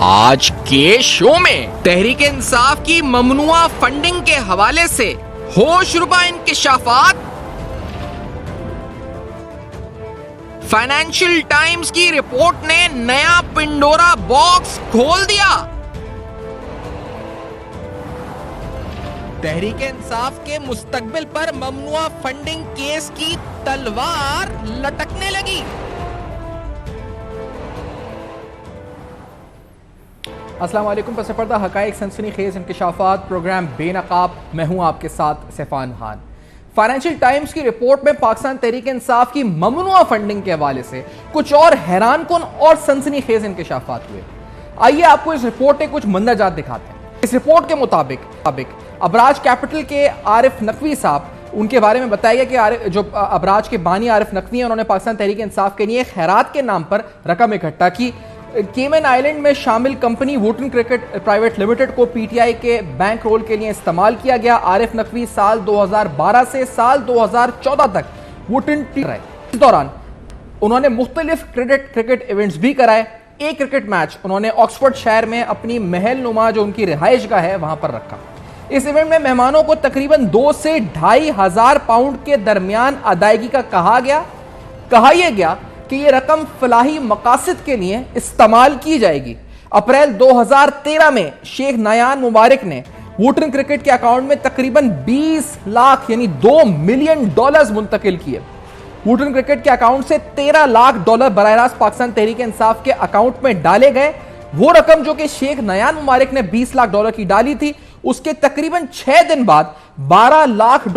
आज के शो में तहरीक इंसाफ की ममनुआ फंडिंग के हवाले से होशरुबा इंकशाफात, फाइनेंशियल टाइम्स की रिपोर्ट ने नया पिंडोरा बॉक्स खोल दिया। तहरीक इंसाफ के मुस्तकबिल पर ममनुआ फंडिंग केस की तलवार लटकने लगी। अस्सलाम वालेकुम। पस पर्दा हकाइक सनसनीखेज इंकशाफात प्रोग्राम बेनकाब, मैं हूं आपके साथ सैफान खान। फाइनेंशियल टाइम्स की रिपोर्ट में पाकिस्तान तहरीक इंसाफ की ममनुआ फंडिंग के हवाले से कुछ और हैरानकुन और सनसनीखेज इंकशाफात हुए। आइए आपको इस रिपोर्ट के कुछ मंदरजात दिखाते हैं। इस रिपोर्ट के मुताबिक अबराज कैपिटल के आरिफ नकवी साहब, उनके बारे में बताया गया कि जो अबराज के बानी आरिफ नकवी हैं, उन्होंने पाकिस्तान तहरीक इंसाफ के लिए खैरात के नाम पर रकम इकट्ठा की। केमन आइलैंड में शामिल company Vuitton cricket private limited को पीटीआई के बैंक रोल के लिए इस्तेमाल किया गया। आरिफ नकवी साल 2012 से साल 2014 तक वुटन रहे। इस दौरान उन्होंने मुख्तलिफ क्रिकेट इवेंट्स भी कराए। एक क्रिकेट मैच उन्होंने ऑक्सफोर्ड शहर में अपनी महल नुमा जो उनकी रिहाइशगाह है वहां पर रखा। इस इवेंट में मेहमानों को तकरीबन 2 से 2,500 पाउंड के दरमियान अदायगी का कहा यह गया कि यह रकम फलाही मकासद के लिए इस्तेमाल की जाएगी। अप्रैल 2013 में शेख नयान मुबारक ने वुटन क्रिकेट के अकाउंट में तकरीबन 20 लाख यानी $2 मिलियन मुंतकिल किए। वुटन क्रिकेट के अकाउंट से $13 लाख बराह रास्त पाकिस्तान तहरीक इंसाफ के अकाउंट में डाले गए। वो रकम जो कि शेख नयान मुबारक ने $20 लाख की डाली थी, उसके तकरीबन 6 दिन बाद $12 लाख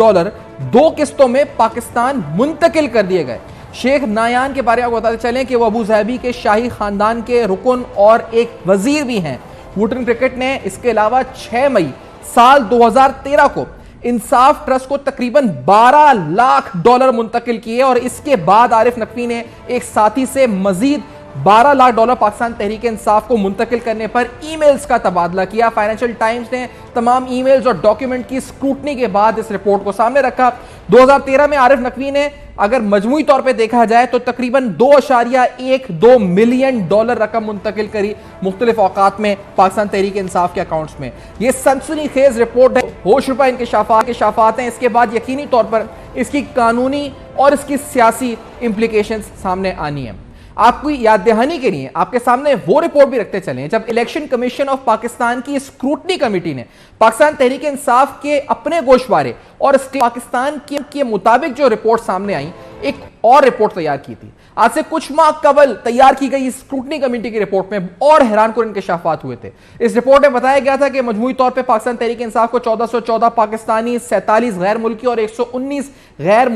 2 किस्तों में पाकिस्तान मुंतकिल कर दिए गए। शेख नायान के बारे में बताते चलें कि वो अबू ज़हबी के शाही खानदान के रुकन और एक वजीर भी हैं। वुटन क्रिकेट ने इसके अलावा 6 मई साल 2013 को इंसाफ ट्रस्ट को तकरीबन $12 लाख मुंतकिल किए और इसके बाद आरिफ नकवी ने एक साथी से मजीद $12 लाख पाकिस्तान तहरीक इंसाफ को मुंतकिल करने पर ईमेल्स का तबादला किया। फाइनेंशियल टाइम्स ने तमाम ईमेल्स और डॉक्यूमेंट की स्क्रूटनी के बाद इस रिपोर्ट को सामने रखा। 2013 में आरिफ नकवी ने अगर मजमूई तौर पे देखा जाए तो तकरीबन $2.12 मिलियन रकम मुंतकिल करी मुख्तलिफ औकात में पाकिस्तान तहरीक इंसाफ के अकाउंट्स में। यह सनसनीखेज रिपोर्ट है, होशरुबा इंकशाफात हैं। इसके बाद यकीनी तौर पर इसकी कानूनी और इसकी सियासी इंप्लीकेशंस सामने आनी है। आपको याद दहानी के लिए आपके सामने वो रिपोर्ट भी रखते चलें जब इलेक्शन कमीशन ऑफ पाकिस्तान की स्क्रूटनी कमेटी ने पाकिस्तान तहरीक इंसाफ के अपने गोशवारे और पाकिस्तान के मुताबिक जो रिपोर्ट सामने आई, एक और रिपोर्ट तैयार की थी। आज से कुछ माह कबल तैयार की गई स्क्रूटनी कमेटी की रिपोर्ट में और हैरानकुन इंकशाफात हुए थे। इस रिपोर्ट में बताया गया था कि मजमूई तौर पर पाकिस्तान तहरीक इंसाफ को 1414 पाकिस्तानी, 47 गैर मुल्की और 119 गैर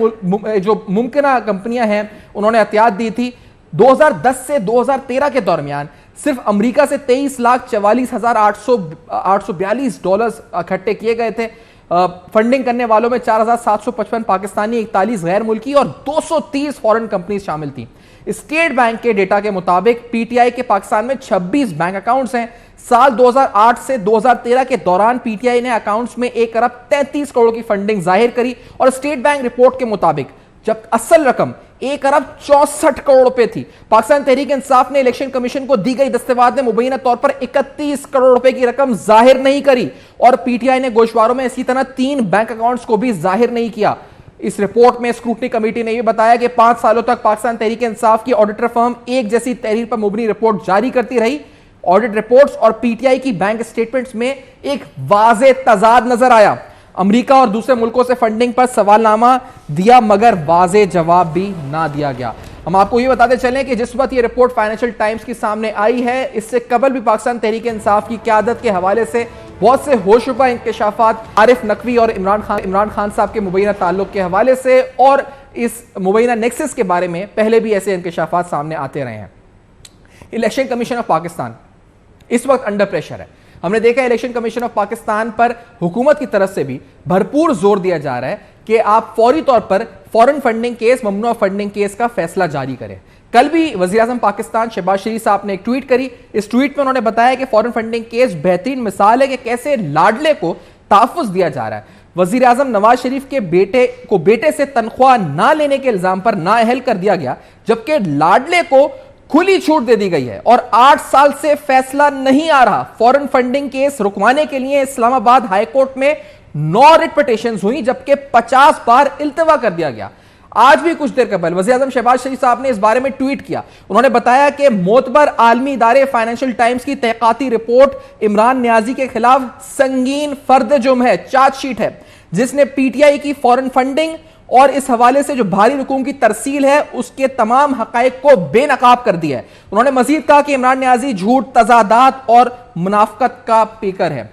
जो मुमकिन कंपनियां हैं उन्होंने एहतियात दी थी। 2010 से 2013 के दरमियान सिर्फ अमेरिका से $23,44,842 इकट्ठे किए गए थे। फंडिंग करने वालों में 4,755 पाकिस्तानी, 41 गैर मुल्की और 230 फॉरेन कंपनीज शामिल थी। स्टेट बैंक के डेटा के मुताबिक पीटीआई के पाकिस्तान में 26 बैंक अकाउंट्स हैं। साल 2008 से 2013 के दौरान पीटीआई ने अकाउंट्स में 1 अरब 33 करोड़ की फंडिंग जाहिर करी और स्टेट बैंक रिपोर्ट के मुताबिक जब असल रकम 1 अरब 64 करोड़ रुपए थी। पाकिस्तान तहरीक इंसाफ ने इलेक्शन कमीशन को दी गई दस्तावेज में मुबैना तौर पर 31 करोड़ रुपए की रकम जाहिर नहीं करी और पीटीआई ने गोशवारों में इसी तरह 3 बैंक अकाउंट्स को भी जाहिर नहीं किया। इस रिपोर्ट में स्क्रूटनी कमेटी ने यह बताया कि 5 सालों तक पाकिस्तान तहरीक इंसाफ की ऑडिटर फर्म एक जैसी तहरीर पर मुबनी रिपोर्ट जारी करती रही। ऑडिट रिपोर्ट्स और पीटीआई की बैंक स्टेटमेंट्स में एक वाज़े तजाद नजर आया। अमेरिका और दूसरे मुल्कों से फंडिंग पर सवालनामा दिया मगर वाज़े जवाब भी ना दिया गया। हम आपको ये बताते चलें कि जिस वक्त ये रिपोर्ट फाइनेंशियल टाइम्स की सामने आई है, इससे कबल भी पाकिस्तान तहरीक इंसाफ की क़यादत के हवाले से बहुत से होशरुबा इंकशाफात आरिफ नकवी और इमरान खान साहब के मुबैना ताल्लुक के हवाले से और इस मुबैना नेक्सस के बारे में पहले भी ऐसे इंकशाफात सामने आते रहे हैं। इलेक्शन कमीशन ऑफ पाकिस्तान इस वक्त अंडर प्रेशर है। हमने देखा इलेक्शन कमीशन ऑफ पाकिस्तान पर हुकूमत की तरफ से भी भरपूर जोर दिया जा रहा है कि आप फौरी तौर पर फॉरेन फंडिंग केस, ममनुआ फंडिंग केस का फैसला जारी करें। कल भी वज़ीर आज़म पाकिस्तान शहबाज शरीफ साहब ने एक ट्वीट करी। इस ट्वीट में उन्होंने बताया कि फॉरेन फंडिंग केस बेहतरीन मिसाल है कि कैसे लाडले को तहफ़्फ़ुज़ दिया जा रहा है। वज़ीर आज़म नवाज शरीफ के बेटे से तनख्वाह ना लेने के इल्जाम पर नाअहल कर दिया गया, जबकि लाडले को खुली छूट दे दी गई है और 8 साल से फैसला नहीं आ रहा। फॉरेन फंडिंग केस रुकवाने के लिए इस्लामाबाद हाईकोर्ट में 9 रिट पिटीशंस हुई, जबकि 50 बार इल्तवा कर दिया गया। आज भी कुछ देर कबल वज़ीर-ए-आज़म शहबाज शरीफ साहब ने इस बारे में ट्वीट किया। उन्होंने बताया कि मोतबर आलमी इदारे फाइनेंशियल टाइम्स की तहकीकाती रिपोर्ट इमरान नियाजी के खिलाफ संगीन फर्द जुर्म है, चार्जशीट है, जिसने पीटीआई की फॉरेन फंडिंग और इस हवाले से जो भारी रकूम की तरसील है उसके तमाम हकायक को बेनकाब कर दिया है। उन्होंने मजीद कहा कि इमरान नियाजी झूठ, तजादात और मुनाफकत का पीकर है।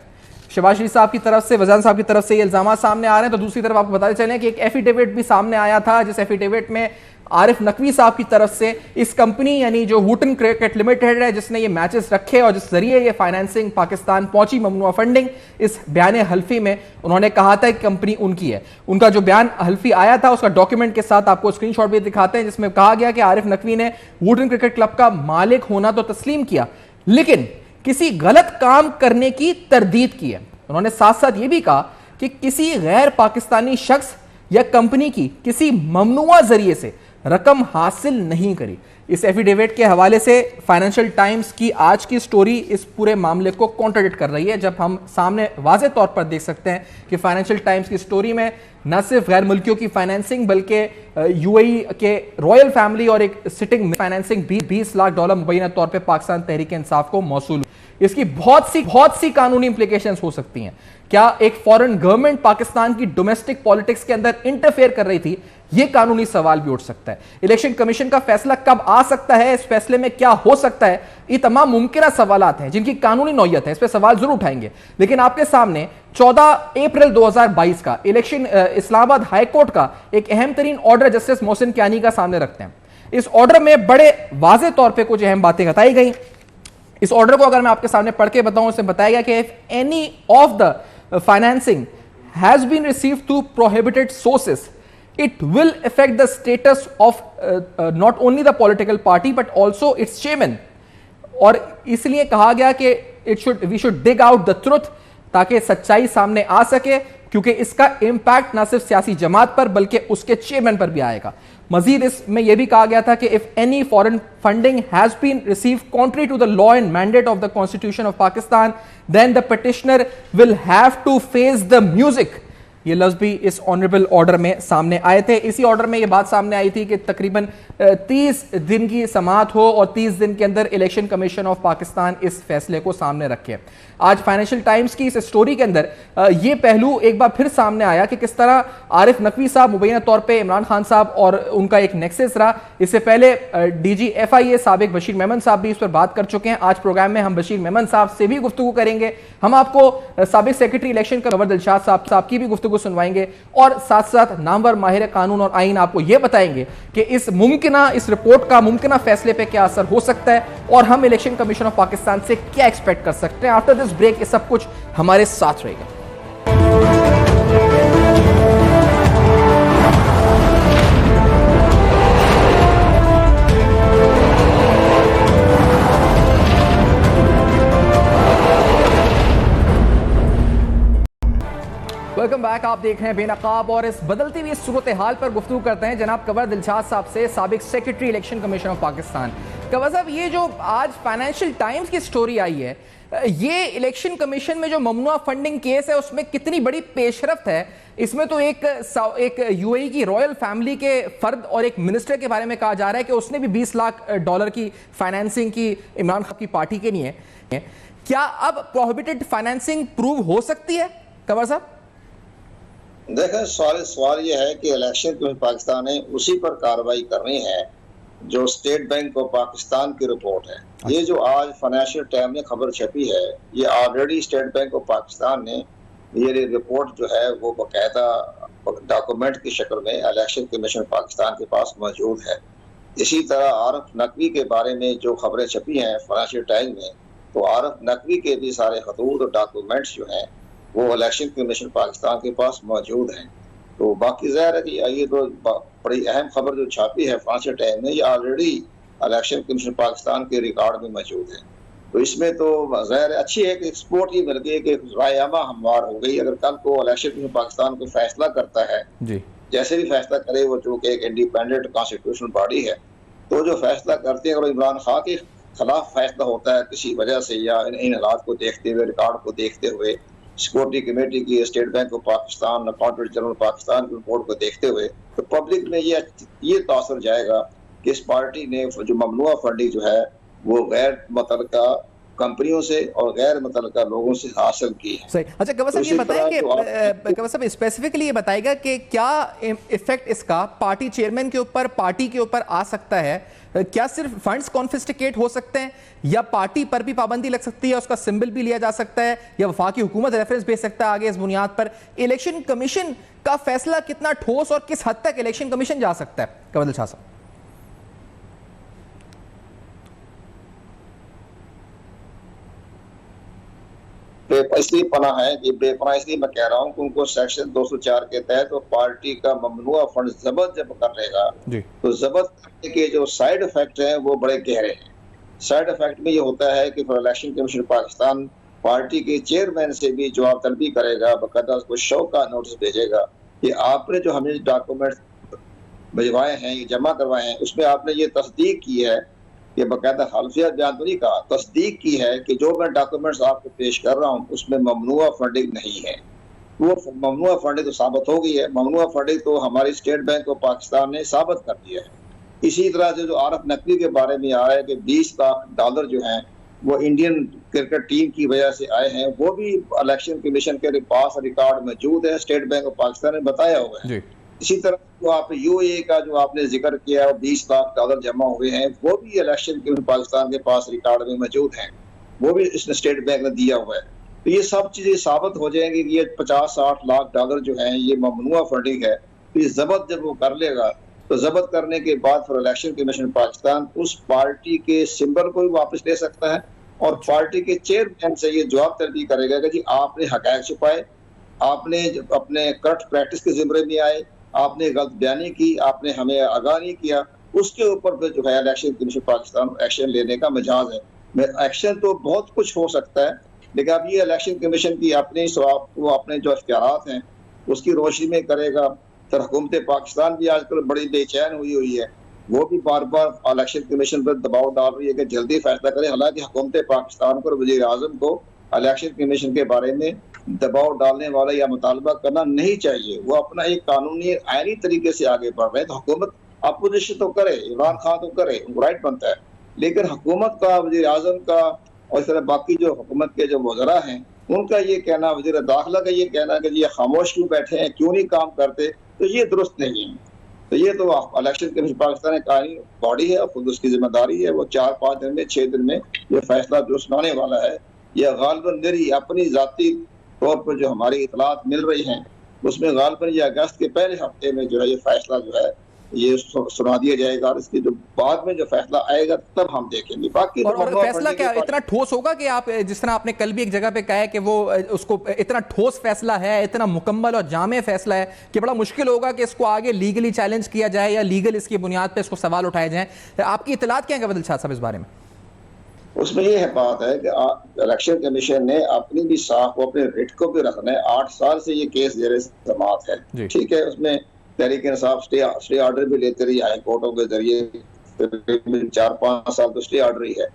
शहबाज शरीफ साहब की तरफ से, वज़ीर साहब की तरफ से ये इल्जाम सामने आ रहे हैं। तो दूसरी तरफ आपको बताते चलें कि एक एफिडेविट भी सामने आया था, जिस एफिडेविट में आरिफ नकवी साहब की तरफ से इस कंपनी यानी जो वुटन क्रिकेट लिमिटेड है, जिसने ये मैचेस रखे और जिस जरिए ये फाइनेंसिंग पाकिस्तान पहुंची, ममनुआ फंडिंग, इस बयान हल्फी में उन्होंने कहा था कि कंपनी उनकी है। उनका जो बयान हल्फी आया था उसका डॉक्यूमेंट के साथ आपको स्क्रीनशॉट भी दिखाते हैं, जिसमें कहा गया कि आरिफ नकवी ने वुटन क्रिकेट क्लब का मालिक होना तो तस्लीम किया, लेकिन किसी गलत काम करने की तरदीद की है। उन्होंने साथ साथ यह भी कहा कि किसी गैर पाकिस्तानी शख्स या कंपनी की किसी ममनुआ जरिए से रकम हासिल नहीं करी। इस एफिडेविट के हवाले से फाइनेंशियल टाइम्स की आज की स्टोरी इस पूरे मामले को कॉन्ट्राडिक्ट कर रही है, जब हम सामने वाज़े तौर पर देख सकते हैं कि फाइनेंशियल टाइम्स की स्टोरी में न सिर्फ गैर मुल्कियों की फाइनेंसिंग बल्कि यूएई के रॉयल फैमिली और एक सिटिंग फाइनेंसिंग भी $20 लाख मुबैना तौर पर पाकिस्तान तहरीक इंसाफ को मौसूल। इसकी बहुत सी कानूनी इंप्लीकेशंस हो सकती हैं। क्या एक फॉरेन गवर्नमेंट पाकिस्तान की डोमेस्टिक पॉलिटिक्स के अंदर इंटरफेयर कर रही थी? यह कानूनी सवाल भी उठ सकता है। इलेक्शन कमीशन का फैसला कब आ सकता है, इस फैसले में क्या हो सकता है, ये तमाम मुमकिन सवालात हैं जिनकी कानूनी नौयत है, इस पर सवाल जरूर उठाएंगे। लेकिन आपके सामने 14 अप्रैल 2022 का इलेक्शन इस्लामाबाद हाईकोर्ट का एक अहम तरीन ऑर्डर जस्टिस मोहसिन कियानी का सामने रखते हैं। इस ऑर्डर में बड़े वाज़े तौर पर कुछ अहम बातें बताई गई। इस ऑर्डर को अगर मैं आपके सामने पढ़ के बताऊं, उसमें बताया गया कि if any of the financing has been received through prohibited sources, it will affect the status of not only the political party but also its chairman। और इसलिए कहा गया कि we should dig out the truth, ताकि सच्चाई सामने आ सके, क्योंकि इसका इम्पैक्ट ना सिर्फ सियासी जमात पर बल्कि उसके चेयरमैन पर भी आएगा। मजीद इसमें यह भी कहा गया था कि if any foreign funding has been received contrary to the law and mandate of the constitution of Pakistan, then the petitioner will have to face the music. ये लफ्ज़ भी इस ऑनरेबल ऑर्डर में सामने आए थे। इसी ऑर्डर में ये बात सामने आई थी कि तकरीबन 30 दिन की समाअत हो और 30 दिन के अंदर इलेक्शन कमीशन ऑफ पाकिस्तान इस फैसले को सामने रखे। आज फाइनेंशियल टाइम्स की इस स्टोरी के अंदर ये पहलू एक बार फिर सामने आया कि किस तरह आरिफ नकवी साहब मुबैना तौर पे इमरान खान साहब और उनका एक नेक्सस रहा। इससे पहले DG FIA साबिक बशीर मेमन साहब भी इस पर बात कर चुके हैं। आज प्रोग्राम में हम बशीर मेमन साहब से भी गुफ्तगू करेंगे। हम आपको साबिक सेक्रेटरी इलेक्शन का कंवर दिलशाद साहब की भी गुफ्तगू सुनवाएंगे और साथ साथ नामवर माहिर कानून और आईन आपको यह बताएंगे कि इस रिपोर्ट का मुमकिना फैसले पे क्या असर हो सकता है और हम इलेक्शन कमीशन ऑफ पाकिस्तान से क्या एक्सपेक्ट कर सकते हैं। आफ्टर दिस ब्रेक ये सब कुछ हमारे साथ रहेगा। Welcome back. आप देख रहे हैं बेनकाब और इस बदलती हुई सूरत हाल पर गुफ्तगू करते हैं जनाब कंवर दिलशाद साहब से, साबिक secretary election commission of Pakistan. Kanwar साहब, ये जो आज फाइनेंशियल टाइम्स की स्टोरी आई है, ये इलेक्शन कमीशन में जो ममनुआ फंडिंग केस है उसमें कितनी बड़ी पेशरफ्त है। इसमें तो एक यूएई की रॉयल फैमिली के फर्द और एक मिनिस्टर के बारे में कहा जा रहा है कि उसने भी $20 लाख की फाइनेंसिंग की इमरान खान की पार्टी के लिए। क्या अब प्रोहिबिटेड फाइनेंसिंग प्रूव हो सकती है कंवर साहब? देखें, सवाल ये है कि इलेक्शन कमीशन पाकिस्तान ने उसी पर कार्रवाई करनी है जो स्टेट बैंक ऑफ पाकिस्तान की रिपोर्ट है। ये जो आज फाइनेंशियल टाइम में खबर छपी है, ये already state bank of Pakistan ने ये रिपोर्ट जो है वो बाकायदा डॉक्यूमेंट की शक्ल में इलेक्शन कमीशन पाकिस्तान के पास मौजूद है। इसी तरह आरिफ नकवी के बारे में जो खबरें छपी हैं फाइनेंशियल टाइम में, तो आरिफ नकवी के भी सारे खतूत और डॉक्यूमेंट्स जो हैं वो इलेक्शन कमीशन पाकिस्तान के पास मौजूद हैं। तो बाकी ज़ाहिर है कि ये तो बड़ी अहम खबर जो छापी है फाइनेंशियल टाइम में, ये ऑलरेडी इलेक्शन कमीशन पाकिस्तान के रिकॉर्ड में मौजूद है। तो इसमें तो ज़ाहिर अच्छी है कि सपोर्ट ही मिल गई कि रायमा हमवार हो गई। अगर कल को इलेक्शन कमीशन पाकिस्तान को फैसला करता है जी, जैसे भी फैसला करे वो, जो कि एक इंडिपेंडेंट कॉन्स्टिट्यूशनल बॉडी है, तो जो फैसला करते हैं, अगर इमरान खान के खिलाफ फैसला होता है किसी वजह से या इन हालात को देखते हुए, रिकॉर्ड को देखते हुए, सिक्योरिटी कमेटी की, state bank of Pakistan, accountant general Pakistan की रिपोर्ट को देखते हुए, तो पब्लिक में ये तासर जाएगा कि इस पार्टी ने जो ममनुआ फंडिंग जो है वो गैर मुतल्लिका कंपनियों से और गैर मुतल्लिका लोगों से हासिल की है। सही। अच्छा गवर साहब, ये बताएं कि गवर साहब स्पेसिफिकली ये बताएगा कि क्या इफेक्ट इसका पार्टी चेयरमैन के ऊपर, पार्टी के ऊपर आ सकता है? क्या सिर्फ फंड्स कॉन्फिस्टिकेट हो सकते हैं या पार्टी पर भी पाबंदी लग सकती है, उसका सिंबल भी लिया जा सकता है, या वफाकी हुकूमत रेफरेंस भेज सकता है आगे इस बुनियाद पर? इलेक्शन कमीशन का फैसला कितना ठोस और किस हद तक इलेक्शन कमीशन जा सकता है? कवल शाह साहब। इसलिए पना है कि बेपना इसलिए मैं कह रहा हूँ कि उनको सेक्शन 204 के तहत तो पार्टी का ममनुआ फंड जब्त जब कर लेगा तो जब्त करने के जो साइड इफेक्ट हैं वो बड़े गहरे हैं। साइड इफेक्ट में ये होता है कि इलेक्शन कमीशन पाकिस्तान पार्टी के चेयरमैन से भी जवाब तलबी करेगा, बाकायदा उसको शो का नोटिस भेजेगा कि आपने जो हमें डॉक्यूमेंट भिजवाए हैं, ये जमा करवाए हैं, उसमें आपने ये तस्दीक की है, ये बाकायदा हल्फिया बयान तो नहीं कहा, तस्दीक की है कि जो मैं डॉक्यूमेंट्स आपको पेश कर रहा हूँ उसमें ममनुआ फंडिंग नहीं है। वो ममनुआ फंडिंग तो साबित हो गई है। ममनुआ फंडिंग तो हमारी स्टेट बैंक ऑफ पाकिस्तान ने साबित कर दिया है। इसी तरह से जो आरफ नकवी के बारे में आ रहा है कि 20 लाख डॉलर जो हैं वो इंडियन क्रिकेट टीम की वजह से आए हैं, वो भी इलेक्शन कमीशन के पास रिकॉर्ड मौजूद है, स्टेट बैंक ऑफ पाकिस्तान ने बताया हुआ है। इसी तरह जो आप यूएई का जो आपने जिक्र किया 20 लाख डॉलर जमा हुए हैं, वो भी इलेक्शन कमीशन पाकिस्तान के पास रिकॉर्ड में मौजूद हैं, वो भी इसने स्टेट बैंक ने दिया हुआ है। तो ये सब चीजें साबित हो जाएंगी कि ये 50-60 लाख डॉलर जो है ये ममनुआ फंडिंग है। तो ये जब्त जब वो कर लेगा तो जब्त करने के बाद फिर इलेक्शन कमीशन पाकिस्तान उस पार्टी के सिंबल को भी वापस ले सकता है और पार्टी के चेयरमैन से ये जवाब तलबी करेगा कि जी आपने हक़ाइक़ छुपाए, आपने अपने करप्ट प्रैक्टिस के ज़िम्मे में आए, आपने गलत बयानी की, आपने हमें आगाह नहीं किया, उसके ऊपर फिर जो है इलेक्शन कमीशन पाकिस्तान एक्शन लेने का मजाज है। एक्शन तो बहुत कुछ हो सकता है, लेकिन अब ये इलेक्शन कमीशन की अपने वो अपने जो इख्तियारात हैं उसकी रोशनी में करेगा। तो हुकूमत पाकिस्तान भी आजकल बड़ी बेचैन हुई है, वो भी बार बार इलेक्शन कमीशन पर दबाव डाल रही है कि जल्दी फैसला करें। हालांकि हुकूमत पाकिस्तान को और वज़ीर आज़म को इलेक्शन कमीशन के बारे में दबाव डालने वाला या मुतालबा करना नहीं चाहिए। वो अपना एक कानूनी आईनी तरीके से आगे बढ़ रहे हैं। तो हुकूमत अपोजिशन तो करे, इमरान खान तो करे, उनको राइट बनता है, लेकिन हुकूमत का, वज़ीर आज़म का और इस तरह बाकी जो हुकूमत के जो वज़रा हैं उनका ये कहना, वज़ीर दाखिला का ये कहना कि ये खामोश क्यों बैठे हैं, क्यों नहीं काम करते, तो ये दुरुस्त नहीं है। तो ये तो इलेक्शन कमीशन पाकिस्तान एक कानूनी बॉडी है और खुद उसकी जिम्मेदारी है, वो 4-5 दिन में 6 दिन में ये फैसला जो सुनाने वाला है। यह गालिबन मेरी अपनी जाती तौर पर जो हमारी इतलात मिल रही हैं उसमें गालिबन ये अगस्त के पहले हफ्ते में जो है ये फैसला जो है ये सुना दिया जाएगा और इसके जो बाद में जो फैसला आएगा तब हम देखेंगे। बाकी और फैसला क्या इतना ठोस होगा कि आप जिस तरह आपने कल भी एक जगह पे कहा है कि वो उसको इतना ठोस फैसला है, इतना मुकम्मल और जामे फैसला है कि बड़ा मुश्किल होगा कि इसको आगे लीगली चैलेंज किया जाए या लीगल इसकी बुनियाद पे इसको सवाल उठाए जाएं। आपकी इतलात क्या है गवर्नर शाह साहब इस बारे में? उसमें ये बात है कि इलेक्शन कमीशन ने अपनी भी साख को, अपने रिट को भी रखना है। 8 साल से ये केस जेर समाअत है, ठीक है। उसमें तहरीक इंसाफ स्टे ऑर्डर भी लेते रही हाई कोर्टों के जरिए, 4-5 साल तो स्टे ऑर्डर ही है।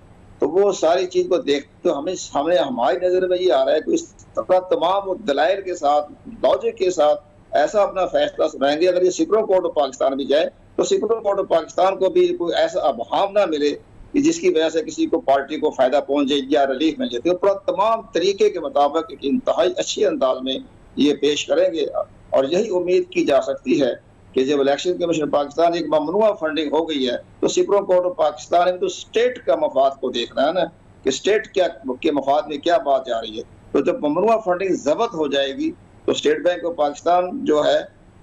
तो वो सारी चीज को देख तो हमें हमारी नजर में ये आ रहा है कि इस तरह तमाम दलाइल के साथ, लॉजिक के साथ ऐसा अपना फैसला सुनाएंगे। अगर ये सुप्रीम कोर्ट ऑफ पाकिस्तान भी जाए तो सुप्रीम कोर्ट ऑफ पाकिस्तान को भी कोई ऐसा अबहाम ना मिले कि जिसकी वजह से किसी को पार्टी को फायदा पहुंच जाए या रिलीफ मिल जाती है। पूरा तमाम तरीके के मुताबिक एक इंतहाई अच्छे अंदाज में ये पेश करेंगे और यही उम्मीद की जा सकती है कि जब इलेक्शन कमीशन पाकिस्तान एक ममनुआ फंडिंग हो गई है तो सुप्रीम कोर्ट ऑफ पाकिस्तान में तो स्टेट का मफाद को देखना है ना कि स्टेट क्या के मफाद में क्या बात जा रही है। तो जब ममनुआ फंडिंग जब्त हो जाएगी तो स्टेट बैंक ऑफ पाकिस्तान जो है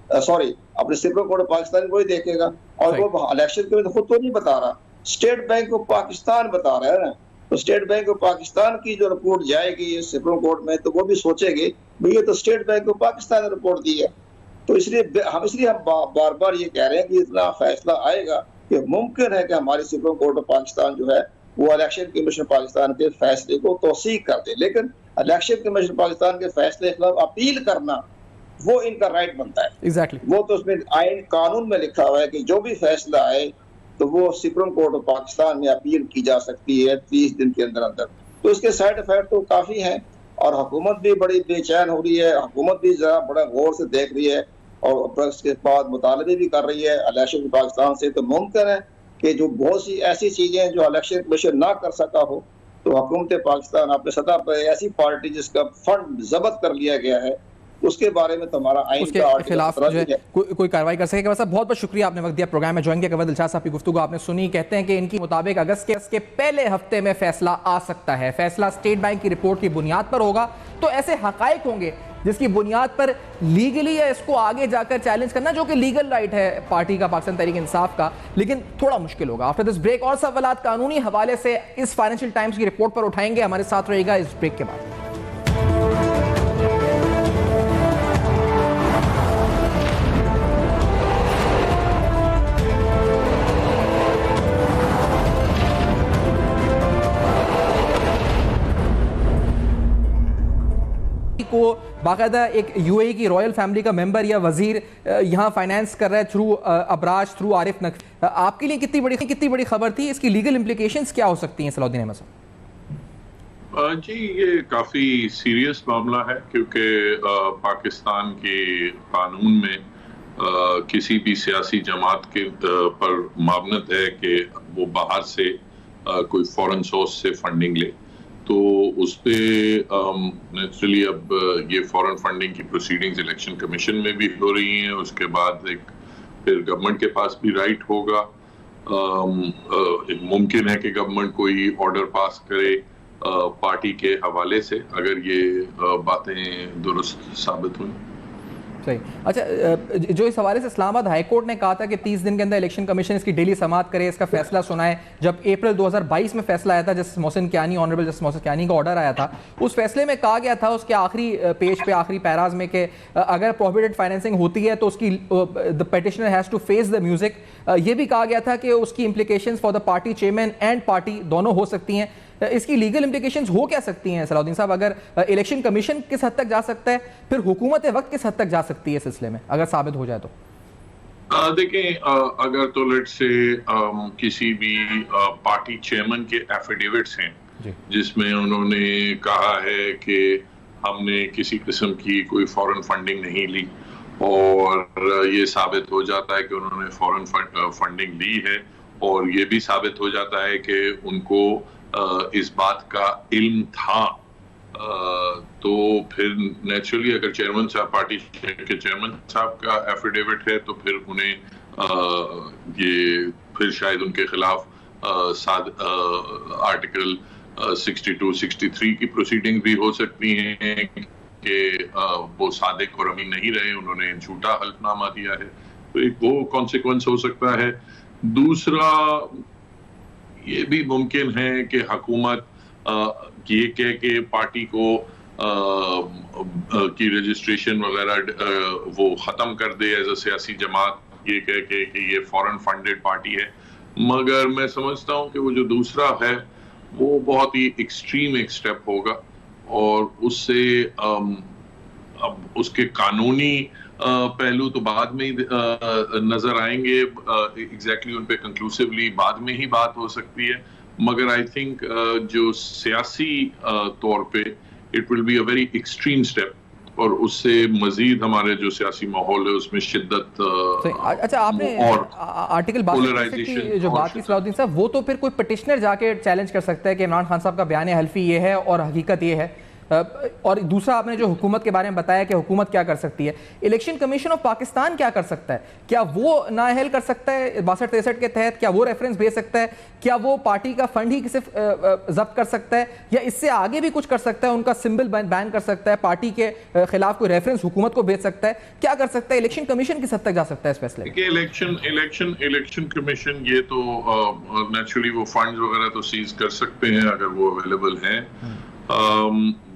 अपने सुप्रीम कोर्ट ऑफ पाकिस्तान वही देखेगा और वो इलेक्शन कमीशन खुद तो नहीं बता रहा, स्टेट बैंक ऑफ पाकिस्तान बता रहा है ना। तो स्टेट बैंक ऑफ पाकिस्तान की जो रिपोर्ट जाएगी सुप्रीम कोर्ट में तो वो भी सोचेंगे भाई ये तो स्टेट बैंक ऑफ पाकिस्तान ने रिपोर्ट दी है। तो इसलिए हम बार बार ये कह रहे हैं कि इतना फैसला आएगा कि मुमकिन है कि हमारी सुप्रीम कोर्ट ऑफ पाकिस्तान जो है वो इलेक्शन कमीशन पाकिस्तान के फैसले को तौसीक कर दे। लेकिन इलेक्शन कमीशन पाकिस्तान के फैसले के खिलाफ अपील करना वो इनका राइट बनता है। Exactly. वो तो उसमें आइन कानून में लिखा हुआ है कि जो भी फैसला आए तो वो सुप्रीम कोर्ट ऑफ पाकिस्तान में अपील की जा सकती है 30 दिन के अंदर अंदर। तो इसके साइड इफेक्ट तो काफ़ी हैं और हुकूमत भी बड़ी बेचैन हो रही है, हुकूमत भी ज़रा बड़ा गौर से देख रही है और उसके बाद मुतालबे भी कर रही है इलेक्शन पाकिस्तान से। तो मुमकिन है कि जो बहुत सी ऐसी चीज़ें हैं जो इलेक्शन कमीशन ना कर सका हो, तो हुकूमत पाकिस्तान अपने सतह पर ऐसी पार्टी जिसका फंड जब्त कर लिया गया है उसके बारे में तो हमारा आइन उसके का खिलाफ जो है कोई कार्रवाई कर सकेगा। बहुत बहुत शुक्रिया, आपने वक्त दिया, प्रोग्राम में ज्वाइन किया। कवर दिलशाद साहब की गुफ्तगू आपने सुनी। कहते हैं कि इनकी मुताबिक अगस्त के पहले हफ्ते में फैसला आ सकता है। फैसला स्टेट बैंक की रिपोर्ट की बुनियाद पर होगा। तो ऐसे हकायक होंगे जिसकी बुनियाद पर लीगली या इसको आगे जाकर चैलेंज करना, जो कि लीगल राइट है पार्टी का, पाकिस्तान तहरीक इंसाफ का, लेकिन थोड़ा मुश्किल होगा। आफ्टर दिस ब्रेक और सवालात कानूनी हवाले से इस फाइनेंशियल टाइम्स की रिपोर्ट पर उठाएंगे। हमारे साथ रहेगा इस ब्रेक के बाद। को बाकायदा एक यूएई की रॉयल फैमिली का मेंबर या वजीर यहां फाइनेंस कर रहा है थ्रू अबराज, थ्रू आरिफ नकवी। आपके लिए कितनी बड़ी खबर थी? इसकी लीगल इंप्लीकेशंस क्या हो सकती हैं सलाउद्दीन अहमद साहब? जी, ये काफ़ी सीरियस मामला है क्योंकि पाकिस्तान के कानून में किसी भी सियासी जमात के पर मामनत है कि वो बाहर से कोई फॉरेन सोर्स से फंडिंग ले, तो उस पर नेचुरली अब ये फॉरेन फंडिंग की प्रोसीडिंग्स इलेक्शन कमीशन में भी हो रही हैं। उसके बाद फिर गवर्नमेंट के पास भी राइट होगा। मुमकिन है कि गवर्नमेंट कोई ऑर्डर पास करे पार्टी के हवाले से अगर ये बातें दुरुस्त साबित हुई। सही। अच्छा, जो इस हवाले से इस्लामाबाद हाई कोर्ट ने कहा था कि 30 दिन के अंदर इलेक्शन कमीशन इसकी डेली समाअत करे, इसका फैसला सुनाए। जब अप्रैल 2022 में फैसला आया था, justice Mohsin Kiani, honourable justice Mohsin Kiani का ऑर्डर आया था, उस फैसले में कहा गया था उसके आखिरी पेज पे, आखिरी पैराज में, कि अगर प्रोहिबिटेड फाइनेंसिंग होती है तो उसकी the petitioner has to face the music. ये भी कहा गया था कि उसकी implications for the party chairman and party दोनों हो सकती हैं। इसकी लीगल इंप्लीकेशंस हो क्या सकती हैं सलाउद्दीन साहब? अगर इलेक्शन कमीशन किस हद तक जा सकता है, फिर हुकूमत वक्त किस हद तक जा सकती है इस सिलसिले में, अगर साबित हो जाए तो? देखें, अगर तो लेट से किसी भी पार्टी चेयरमैन के एफिडेविट्स हैं जिसमें उन्होंने कहा है कि हमने किसी किस्म की कोई फॉरेन फंडिंग नहीं ली, और ये साबित हो जाता है कि उन्होंने फॉरेन फंडिंग ली है, और ये भी साबित हो जाता है कि उनको इस बात का इल्म था, तो फिर नेचुरली अगर चेयरमैन साहब, पार्टी के चेयरमैन साहब का एफिडेविट है, तो फिर उन्हें ये फिर शायद उनके खिलाफ आर्टिकल 62-63 की प्रोसीडिंग भी हो सकती हैं कि वो सादिक और अमीन नहीं रहे, उन्होंने झूठा हल्फनामा दिया है, तो एक वो कॉन्सिक्वेंस हो सकता है। दूसरा ये भी मुमकिन है कि हुकूमत ये कह के पार्टी को की रजिस्ट्रेशन वगैरह वो ख़त्म कर दे एज अ सियासी जमात, ये कह के कि ये फॉरेन फंडेड पार्टी है। मगर मैं समझता हूँ कि वो जो दूसरा है वो बहुत ही एक्सट्रीम एक स्टेप होगा, और उससे अब उसके कानूनी पहलू तो बाद में ही नजर आएंगे, एग्जैक्टली उन पे कंक्लूसिवली बाद में ही बात हो सकती है, मगर आई थिंक जो सियासी तौर पे it will be a very extreme step, और उससे मजीद हमारे जो सियासी माहौल है उसमें शिद्दत। अच्छा, आपने आर्टिकल की जो बात की सलाउद्दीन साहब, वो तो फिर कोई पिटिशनर जाके चैलेंज कर सकता है कि इमरान खान साहब का बयान हल्फी ये है और हकीकत ये है, और दूसरा आपने जो हुकूमत के बारे में बताया कि हुकूमत क्या कर सकती है, इलेक्शन कमीशन ऑफ पाकिस्तान क्या कर सकता है? क्या वो नाअहल कर सकता है 62-63 के तहत? क्या वो रेफरेंस भेज सकता है? क्या वो पार्टी का फंड ही सिर्फ जब्त कर सकता है, या इससे आगे भी कुछ कर सकता है? उनका सिंबल बैन कर सकता है, पार्टी के खिलाफ कोई रेफरेंस हुकूमत को भेज सकता है? क्या कर सकता है? इलेक्शन कमीशन किस हद तक जा सकता है इस फैसले में? इलेक्शन कमीशन ये तो नेचुरली वो फंड वगैरह तो सीज कर सकते हैं अगर वो अवेलेबल हैं।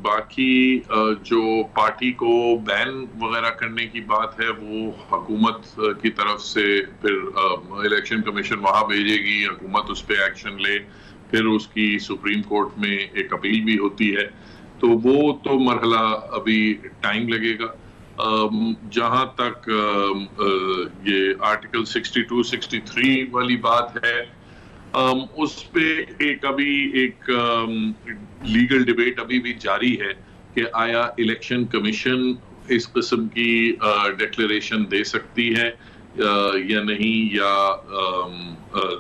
बाकी जो पार्टी को बैन वगैरह करने की बात है वो हुकूमत की तरफ से फिर इलेक्शन कमीशन वहां भेजेगी, हुकूमत उस पर एक्शन ले, फिर उसकी सुप्रीम कोर्ट में एक अपील भी होती है, तो वो तो मरहला अभी टाइम लगेगा। जहां तक ये आर्टिकल 62-63 वाली बात है, उस पे अभी एक लीगल डिबेट अभी भी जारी है कि आया इलेक्शन कमीशन इस किस्म की डिक्लेरेशन दे सकती है या नहीं, या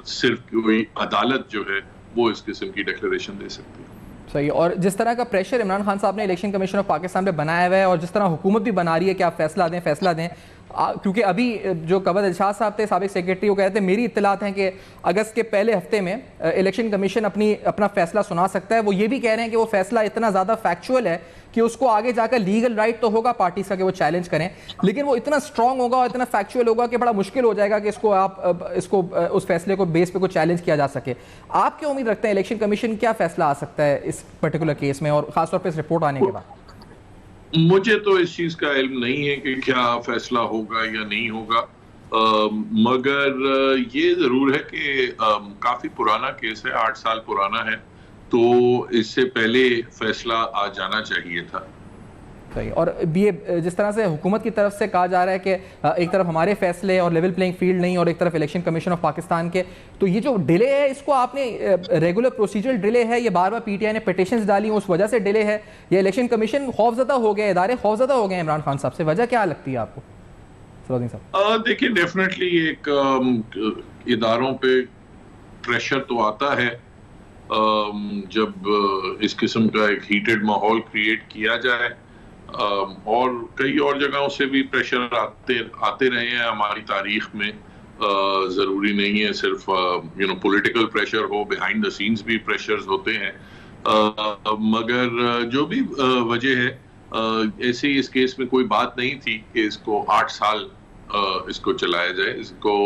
सिर्फ कोई अदालत जो है वो इस किस्म की डिक्लेरेशन दे सकती है। सही। और जिस तरह का प्रेशर इमरान खान साहब ने इलेक्शन कमीशन ऑफ पाकिस्तान पे बनाया हुआ है और जिस तरह हुकूमत भी बना रही है कि आप फैसला दें, क्योंकि अभी जो कवद इरशाद साहब थे साबिक सेक्रेटरी, वो कहते हैं मेरी इत्तलात हैं कि अगस्त के पहले हफ्ते में इलेक्शन कमीशन अपना फैसला सुना सकता है। वो ये भी कह रहे हैं कि वो फैसला इतना ज़्यादा फैक्चुअल है कि उसको आगे जाकर लीगल राइट तो होगा पार्टी का कि वो चैलेंज करें, लेकिन वो इतना स्ट्रांग होगा और इतना फैक्चुअल होगा कि बड़ा मुश्किल हो जाएगा कि इसको उस फैसले को बेस पे कोई चैलेंज किया जा सके। आप क्या उम्मीद रखते हैं इलेक्शन कमीशन क्या फैसला आ सकता है इस पर्टिकुलर केस में, और खासतौर पर इस रिपोर्ट आने के बाद? मुझे तो इस चीज का इल्म नहीं है कि क्या फैसला होगा या नहीं होगा, मगर ये जरूर है कि काफी पुराना केस है, 8 साल पुराना है, तो इससे पहले फैसला आ जाना चाहिए था। सही। और ये जिस तरह से हुकूमत की तरफ से कहा जा रहा है कि एक तरफ हमारे फैसले और लेवल प्लेइंग फील्ड नहीं और एक तरफ इलेक्शन कमीशन ऑफ पाकिस्तान के, तो ये जो डिले है इसको आपने रेगुलर प्रोसीजरल डिले है, ये बार बार पीटीआई ने पिटिशंस डाली उस वजह से डिले है, या इलेक्शन कमीशन खौफजदा हो गया, इदारे खौफजदा हो गए इमरान खान साहब से, वजह क्या लगती है आपको सलाउद्दीन साहब? देखिए, डेफिनेटली एक इदारों पे प्रेशर तो आता है जब इस किस्म का एक हीटेड माहौल क्रिएट किया जाए, और कई और जगहों से भी प्रेशर आते रहे हैं हमारी तारीख में। जरूरी नहीं है सिर्फ पॉलिटिकल प्रेशर हो, बिहाइंड द सीन्स भी प्रेशर्स होते हैं, मगर जो भी वजह है, ऐसे ही इस केस में कोई बात नहीं थी कि इसको 8 साल इसको चलाया जाए, इसको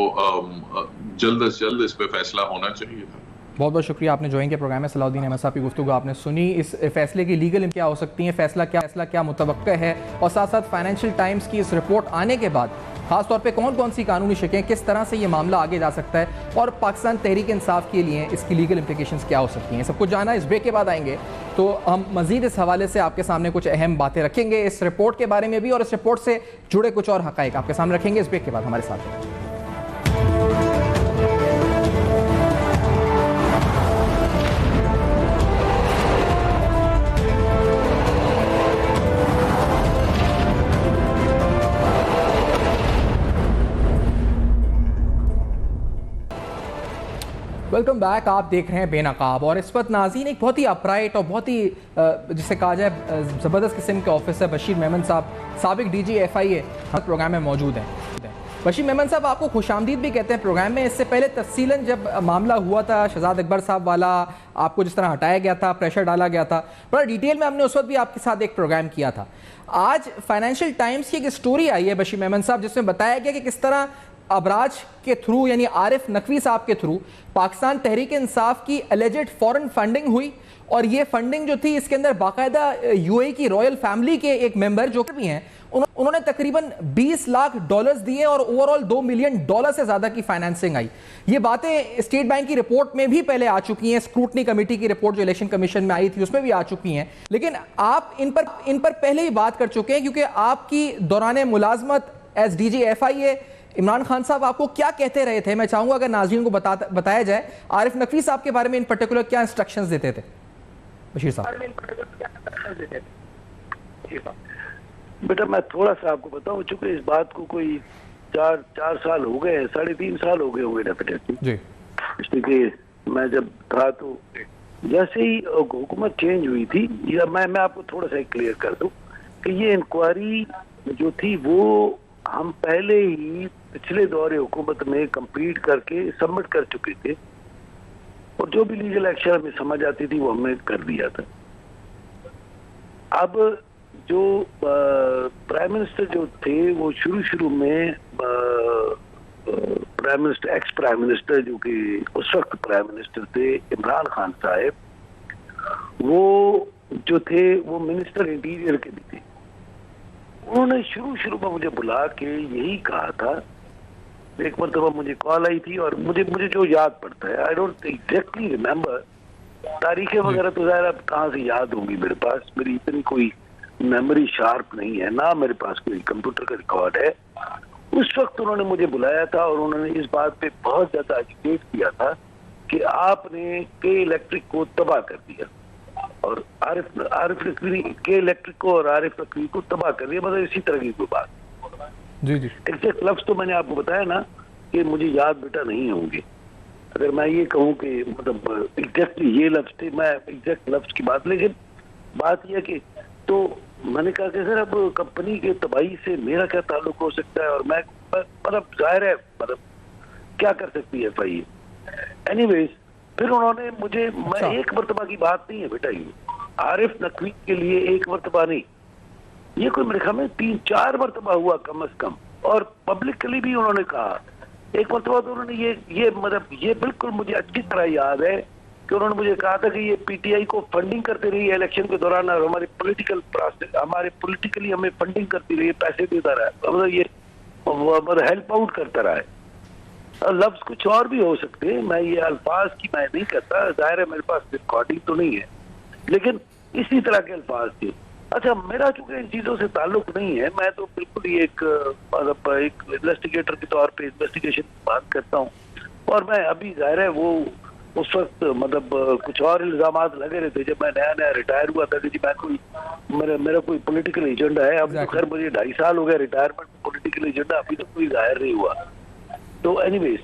जल्द से जल्द इस पे फैसला होना चाहिए था। बहुत बहुत शुक्रिया, आपने ज्वाइन किया प्रोग्राम में। सलाउद्दीन अहमद साहब की गुफ्तगू आपने सुनी। इस फैसले की लीगल क्या हो सकती है, फैसला क्या मुतवक्का है, और साथ साथ फाइनेंशियल टाइम्स की इस रिपोर्ट आने के बाद खास तौर पे कौन कौन सी कानूनी शिकें, किस तरह से ये मामला आगे जा सकता है, और पाकिस्तान तहरीक इंसाफ के लिए इसकी लीगल इम्प्लिकेशंस क्या हो सकती हैं, सब कुछ जाना। इस ब्रेक के बाद आएंगे तो हम मजीद इस हवाले से आपके सामने कुछ अहम बातें रखेंगे, इस रिपोर्ट के बारे में भी, और इस रिपोर्ट से जुड़े कुछ और हक़ाइक़ आपके सामने रखेंगे। इस ब्रेक के बाद हमारे साथ वेलकम बैक। आप देख रहे हैं बेनकाब, और इस वक्त नाज़रीन एक बहुत ही अपराइट और बहुत ही जिसे कहा जाए ज़बरदस्त किस्म के ऑफिसर बशीर मेमन साहब, साबिक DG FIA प्रोग्राम में मौजूद हैं। बशीर मेमन साहब आपको खुशामदीद भी कहते हैं प्रोग्राम में। इससे पहले तफसीलन जब मामला हुआ था शहजाद अकबर साहब वाला, आपको जिस तरह हटाया गया था, प्रेशर डाला गया था, बड़ा डिटेल में हमने उस वक्त भी आपके साथ एक प्रोग्राम किया था। आज फाइनेंशियल टाइम्स की एक स्टोरी आई है बशीर मेमन साहब, जिसमें बताया गया कि किस तरह अबराज के थ्रू, यानी आरिफ नकवी साहब के थ्रू, पाकिस्तान तहरीक इंसाफ की एलिजेड फॉरेन फंडिंग हुई, और ये फंडिंग जो थी इसके अंदर बाकायदा UAE की रॉयल फैमिली के एक मेंबर जो भी हैं उन्होंने तकरीबन $20 लाख दिए, और ओवरऑल $2 मिलियन से ज्यादा की फाइनेंसिंग आई। ये बातें स्टेट बैंक की रिपोर्ट में भी पहले आ चुकी हैं, स्क्रूटनी कमेटी की रिपोर्ट जो इलेक्शन कमीशन में आई थी उसमें भी आ चुकी हैं, लेकिन आप इन पर पहले ही बात कर चुके हैं, क्योंकि आपकी दौरान मुलाजमत as DG FIA Imran Khan साहब आपको क्या कहते रहे थे। मैं चाहूंगा अगर नाज़रीन को बताया जाए आरिफ नकवी साहब के बारे में इन पर्टिकुलर क्या इंस्ट्रक्शंस देते थे बशीर साहब? बेटा मैं थोड़ा सा आपको बताऊं, चूंकि इस बात को कोई 4 साल हो गए, 3.5 साल हो गए होंगे डेफिनेटली जी, इसलिए मैं जब था तो जैसे ही हुकूमत चेंज हुई थी, या मैं आपको थोड़ा सा क्लियर कर दूं कि ये इंक्वायरी जो थी वो हम पहले ही पिछले दौरे हुकूमत में कंप्लीट करके सबमिट कर चुके थे, और जो भी लीगल एक्शन हमें समझ आती थी वो हमने कर दिया था। अब जो प्राइम मिनिस्टर जो थे वो शुरू में prime minister, ex prime minister जो कि उस वक्त प्राइम मिनिस्टर थे इमरान खान साहब, वो जो थे वो मिनिस्टर इंटीरियर के भी थे। उन्होंने शुरू में मुझे बुला के यही कहा था, एक मरतबा मुझे कॉल आई थी, और मुझे जो याद पड़ता है, आई डोंट एग्जैक्टली रिमेम्बर, तारीखें वगैरह तो ज़ाहिर अब कहाँ से याद होंगी मेरे पास, मेरी इतनी कोई मेमोरी शार्प नहीं है, ना मेरे पास कोई कंप्यूटर का रिकॉर्ड है। उस वक्त उन्होंने मुझे बुलाया था और उन्होंने इस बात पे बहुत ज्यादा एजुकेट किया था कि आपने के इलेक्ट्रिक को तबाह कर दिया और आरिफ नकवी के इलेक्ट्रिक को और आरिफ नकवी को तबाह कर दिया, मतलब इसी तरह की कोई बात। जी जी, एग्जैक्ट लफ्ज तो मैंने आपको बताया ना कि मुझे याद बेटा नहीं होंगे। अगर मैं ये कहूँ कि मतलब एग्जैक्टली ये लफ्ज थे, मैं एग्जैक्ट लफ्ज की बात, लेकिन बात यह कि तो मैंने कहा कि सर अब कंपनी के तबाही से मेरा क्या ताल्लुक हो सकता है, और मैं मतलब जाहिर है मतलब क्या कर सकती है FIA। एनीवेज फिर उन्होंने मुझे, मैं एक मरतबा की बात नहीं है बेटा, ये आरिफ नकवी के लिए एक मरतबा नहीं, ये कोई मेरे ख्याल में 3-4 मरतबा हुआ कम अज कम, और पब्लिकली भी उन्होंने कहा। एक मरतबा तो उन्होंने ये मतलब ये बिल्कुल मुझे अच्छी तरह याद है कि उन्होंने मुझे कहा था कि ये PTI को फंडिंग करती रही है इलेक्शन के दौरान, और हमारे पॉलिटिकली हमें फंडिंग करती रही है, पैसे देता रहा है, मतलब ये मतलब हेल्प आउट करता रहा है। लफ्ज कुछ और भी हो सकते हैं, मैं ये अल्फाज की मैं नहीं कहता, जाहिर है मेरे पास रिकॉर्डिंग तो नहीं है, लेकिन इसी तरह के अल्फाज थे। अच्छा, मेरा चूंकि इन चीजों से ताल्लुक नहीं है, मैं तो बिल्कुल ही एक मतलब एक इन्वेस्टिगेटर के तौर पे इन्वेस्टिगेशन की बात करता हूँ, और मैं अभी जाहिर है वो उस वक्त मतलब कुछ और इल्जामात लगे रहे थे जब मैं नया नया रिटायर हुआ था कि जी मैं कोई मेरा कोई पॉलिटिकल एजेंडा है। अब तो खैर मुझे 2.5 साल हो गया रिटायरमेंट, पॉलिटिकल एजेंडा अभी तो कोई जाहिर नहीं हुआ। तो एनीवेज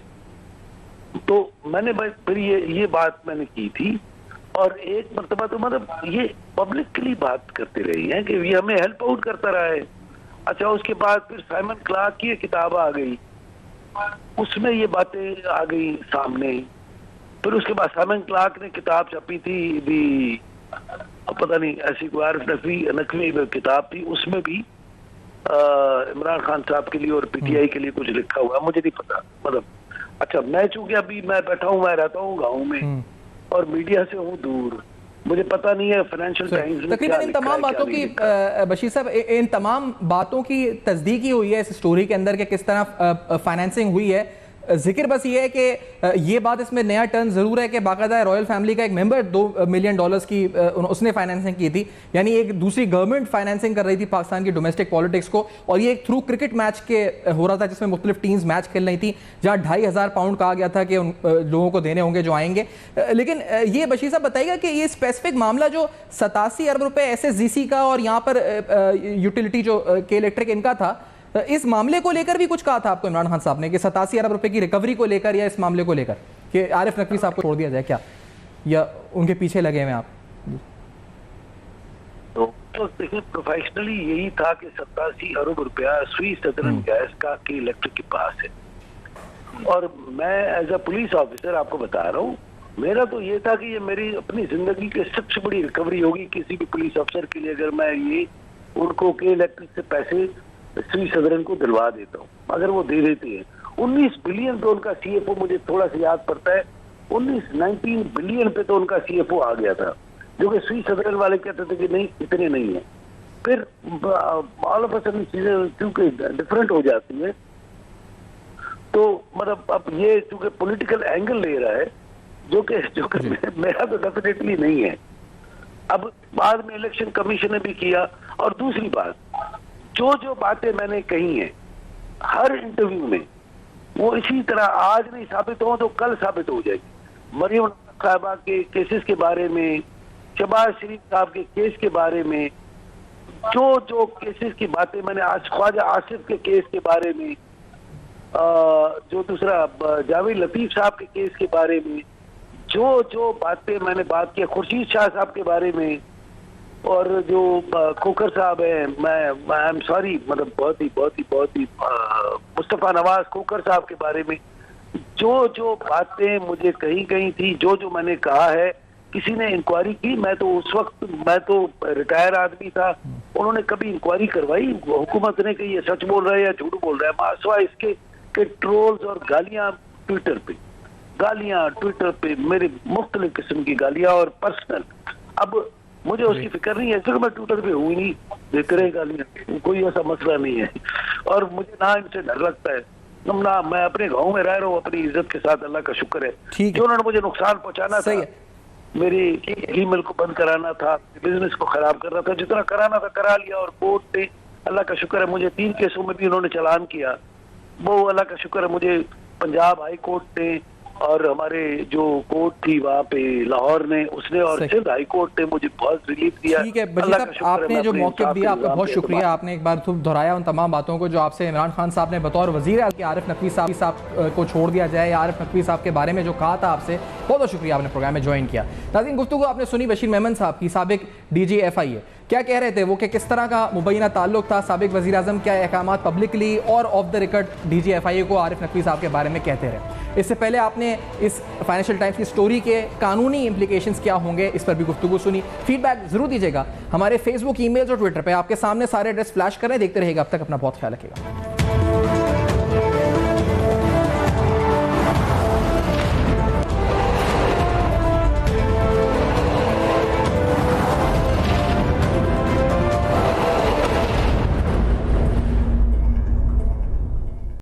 तो मैंने फिर ये बात मैंने की थी, और एक मरतबा तो मतलब ये पब्लिकली बात करते रहे हैं कि ये हमें हेल्प आउट करता रहा है। अच्छा, उसके बाद फिर साइमन क्लार्क की किताब आ गई, उसमें ये बातें आ गई सामने। फिर उसके बाद साइमन क्लार्क ने किताब छपी थी भी, पता नहीं ऐसी कोई आरिफ नकवी किताब थी, उसमें भी इमरान खान साहब के लिए और PTI के लिए कुछ लिखा हुआ, मुझे नहीं पता मतलब। अच्छा, मैं चूंकि अभी मैं बैठा हूँ, मैं रहता हूँ गाँव में और मीडिया से हूँ दूर, मुझे पता नहीं है फाइनेंशियल टाइम्स में तकरीबन इन तमाम बातों की बशीर साहब इन तमाम बातों की तस्दीक ही हुई है इस स्टोरी के अंदर के किस तरह फाइनेंसिंग हुई है। जिक्र बस ये है कि ये बात इसमें नया टर्न जरूर है कि बाकायदा रॉयल फैमिली का एक मेंबर $2 मिलियन की उसने फाइनेंसिंग की थी, यानी एक दूसरी गवर्नमेंट फाइनेंसिंग कर रही थी पाकिस्तान की डोमेस्टिक पॉलिटिक्स को, और ये एक थ्रू क्रिकेट मैच के हो रहा था जिसमें मुख्तलिफ टीम्स मैच खेल रही थी, जहां 2,500 पाउंड कहा गया था कि उन लोगों को देने होंगे जो आएंगे। लेकिन ये बशीर साहब बताइएगा कि ये स्पेसिफिक मामला जो 87 अरब रुपए SSGC का और यहाँ पर यूटिलिटी जो के इलेक्ट्रिक इनका था, इस मामले को लेकर भी कुछ कहा था आपको इमरान खान साहब ने कि 87 अरब रुपए की रिकवरी को लेकर या इस मामले को लेकर कि आरिफ नकवी साहब को छोड़ दिया जाए क्या, या उनके पीछे लगे हुए आप? तो देखिए, प्रोफेशनली यही था कि 87 अरब रुपया स्वी सदरन गैस का के इलेक्ट्रिक के पास है, और मैं एज अ पुलिस ऑफिसर आपको बता रहा हूँ, मेरा तो ये था कि ये मेरी अपनी जिंदगी की सबसे बड़ी रिकवरी होगी किसी भी पुलिस अफसर के लिए, अगर मैं ये उनको के इलेक्ट्रिक से पैसे श्री सदरन को दिलवा देता हूँ, अगर वो दे देते हैं। 19 बिलियन तो उनका CFO, मुझे थोड़ा सा याद पड़ता है, 19 बिलियन पे तो उनका CFO आ गया था, जो कि श्री सदरन वाले कहते थे कि नहीं इतने नहीं है। फिर ऑल ऑफ अ सडन चीजें क्योंकि डिफरेंट हो जाती है, तो मतलब अब ये चूंकि पॉलिटिकल एंगल ले रहा है जो कि मेरा तो डेफिनेटली नहीं है। अब बाद में इलेक्शन कमीशन ने भी किया, और दूसरी बात जो बातें मैंने कही हैं हर इंटरव्यू में, वो इसी तरह आज नहीं साबित हो तो कल साबित हो जाएगी। मरियम साहबा के केसेस के बारे में, शहबाज शरीफ साहब के केस के बारे में, जो केसेस की बातें मैंने आज ख्वाजा आसिफ के केस के बारे में, जो दूसरा जावेद लतीफ साहब के केस के बारे में, जो बातें मैंने बात की खुर्शीद शाह साहब के बारे में, और जो खोखर साहब है, मैं आई एम सॉरी मतलब बहुत ही मुस्तफा नवाज खोखर साहब के बारे में, जो बातें मुझे कहीं थी, जो मैंने कहा है, किसी ने इंक्वायरी की, मैं तो उस वक्त मैं तो रिटायर आदमी था, उन्होंने कभी इंक्वायरी करवाई हुकूमत ने कि ये सच बोल रहा है या झूठ बोल रहा है, मासवा इसके कि ट्रोल्स और गालियां ट्विटर पे मेरे मुख्तलिफ किस्म की गालियां और पर्सनल। अब मुझे उसकी फिक्र नहीं है, सिर्फ मैं ट्विटर पे हुई नहीं, देते रहे गालियां, कोई ऐसा मसला नहीं है, और मुझे ना इनसे डर लगता है ना, मैं अपने गाँव में रह रहा हूँ अपनी इज्जत के साथ, अल्लाह का शुक्र है। जो उन्होंने मुझे नुकसान पहुंचाना था मेरी ईमेल को बंद कराना था, बिजनेस को खराब करना था, जितना कराना था करा लिया। और कोर्ट ने, अल्लाह का शुक्र है, मुझे 3 केसों में भी उन्होंने चालान किया। वो अल्लाह का शुक्र है, मुझे पंजाब हाई कोर्ट ने और हमारे जो कोर्ट थी वहाँ पे लाहौर ने, उसने, और सिंध हाई कोर्ट ने मुझे बहुत रिलीफ दिया। ठीक है बशीर साहब, आपने जो मौक़िफ़ दिया आपका बहुत शुक्रिया। आपने एक बार तो दोहराया उन तमाम बातों को जो आपसे इमरान खान साहब ने बतौर वज़ीर आरिफ नकवी साहब को छोड़ दिया जाए, या आरिफ नकवी साहब के बारे में जो कहा था आपसे, बहुत बहुत शुक्रिया, आपने प्रोग्राम में ज्वाइन किया। नाज़रीन, गुफ्तगू आपने सुनी बशीर मेमन साहब की, साबिक DG FIA, क्या कह रहे थे वो, कि किस तरह का मुबैना ताल्लुक था, साबिक वज़ीर आज़म क्या अहकाम पब्लिकली और of the record DG FIA को आरिफ नकवी साहब के बारे में कहते रहे। इससे पहले आपने इस फाइनेंशियल टाइम्स की स्टोरी के कानूनी इम्प्लीकेशंस क्या होंगे, इस पर भी गुफ्तगू सुनी। फीडबैक जरूर दीजिएगा। हमारे फेसबुक, ईमेल्स और ट्विटर पे आपके सामने सारे एड्रेस फ्लैश कर रहे हैं, देखते रहिएगा। अब तक अपना बहुत ख्याल रखिएगा।